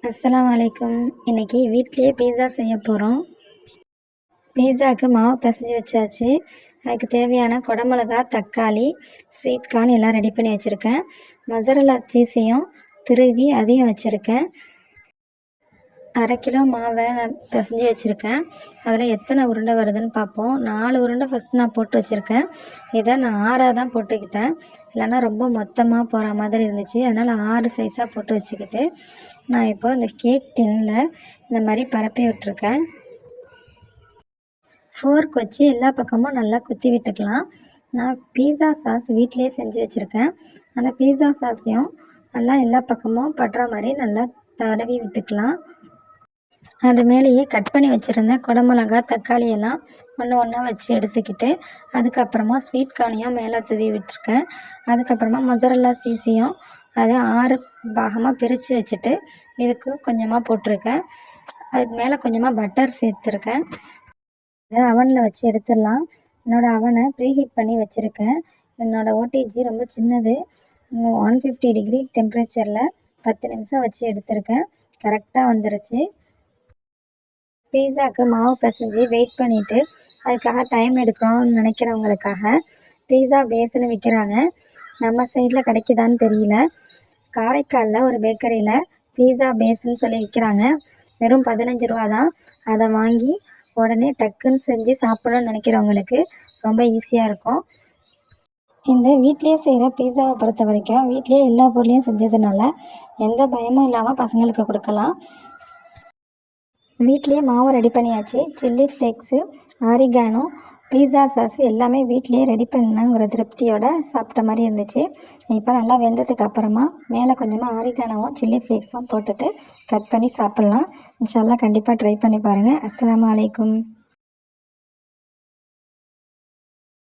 அஸ்ஸலாமு அலைக்கும். இன்றைக்கி வீட்டிலேயே பீஸா செய்ய போகிறோம். பீஸாவுக்கு மாவு பிசைஞ்சு வச்சாச்சு. அதுக்கு தேவையான குடமிளகா, தக்காளி, ஸ்வீட் கார்ன் எல்லாம் ரெடி பண்ணி வச்சுருக்கேன். மொசரல்லா சீஸையும் திருவி அதையும் வச்சுருக்கேன். 1/2 கிலோ மாவை நான் பிசைஞ்சு வச்சுருக்கேன். அதில் எத்தனை உருண்டை வருதுன்னு பார்ப்போம். 4 உருண்டை ஃபஸ்ட்டு நான் போட்டு வச்சுருக்கேன். இதை நான் 6ஆக தான் போட்டுக்கிட்டேன். இல்லைன்னா ரொம்ப மொத்தமாக போகிற மாதிரி இருந்துச்சு. அதனால் 6 சைஸாக போட்டு வச்சுக்கிட்டு நான் இப்போ இந்த கேக் டின்னில் இந்த மாதிரி பரப்பி விட்டுருக்கேன். ஃபோர்க் வச்சு எல்லா பக்கமும் நல்லா குத்தி விட்டுக்கலாம். நான் பீஸா சாஸ் வீட்டிலே செஞ்சு வச்சுருக்கேன். அந்த பீஸா சாஸையும் நல்லா எல்லா பக்கமும் படுற மாதிரி நல்லா தடவி விட்டுக்கலாம். அது மேலேயே கட் பண்ணி வச்சுருந்த குடமிளகா, தக்காளி எல்லாம் ஒன்று ஒன்றா வச்சு எடுத்துக்கிட்டு அதுக்கப்புறமா ஸ்வீட் கார்னையும் மேலே தூவி விட்டுருக்கேன். அதுக்கப்புறமா மொசரல்லா சீஸையும் அதை 6 பாகமாக பிரித்து வச்சுட்டு இதுக்கு கொஞ்சமாக போட்டிருக்கேன். அதுக்கு மேலே கொஞ்சமாக பட்டர் சேர்த்துருக்கேன். இதை அவனில் வச்சு எடுத்துடலாம். என்னோடய அவனை ப்ரீஹீட் பண்ணி வச்சுருக்கேன். என்னோடய ஓடிஜி ரொம்ப சின்னது. 150 டிகிரி டெம்பரேச்சரில் 10 நிமிஷம் வச்சு எடுத்திருக்கேன். கரெக்டாக வந்துருச்சு. பீஸாவுக்கு மாவு பிசைஞ்சு வெயிட் பண்ணிவிட்டு அதுக்காக டைம் எடுக்கிறோம்னு நினைக்கிறவங்களுக்காக பீஸா பேஸ்னு விற்கிறாங்க. நம்ம சைடில் கிடைக்குதான்னு தெரியல. காரைக்காலில் ஒரு பேக்கரியில் பீஸா பேஸ்ன்னு சொல்லி விற்கிறாங்க. வெறும் 15 ரூபா தான். அதை வாங்கி உடனே டக்குன்னு செஞ்சு சாப்பிடணும்னு நினைக்கிறவங்களுக்கு ரொம்ப ஈஸியாக இருக்கும். இந்த வீட்லேயே செய்கிற பீஸாவை பொறுத்த வரைக்கும் வீட்லேயே எல்லா பொருளையும் செஞ்சதுனால எந்த பயமும் இல்லாமல் பசங்களுக்கு கொடுக்கலாம். வீட்லேயே மாவு ரெடி பண்ணியாச்சு. சில்லி ஃப்ளேக்ஸு, ஆரிகானோ, பீஸா சாஸ் எல்லாமே வீட்லேயே ரெடி பண்ணங்கிற திருப்தியோடு சாப்பிட்ட மாதிரி இருந்துச்சு. இப்போ நல்லா வெந்ததுக்கு அப்புறமா மேலே கொஞ்சமாக ஆரிகானோவும் சில்லி ஃப்ளேக்ஸும் போட்டுட்டு கட் பண்ணி சாப்பிட்லாம். இன்ஷா அல்லாஹ் கண்டிப்பாக ட்ரை பண்ணி பாருங்கள். அஸ்ஸலாமு அலைக்கும்.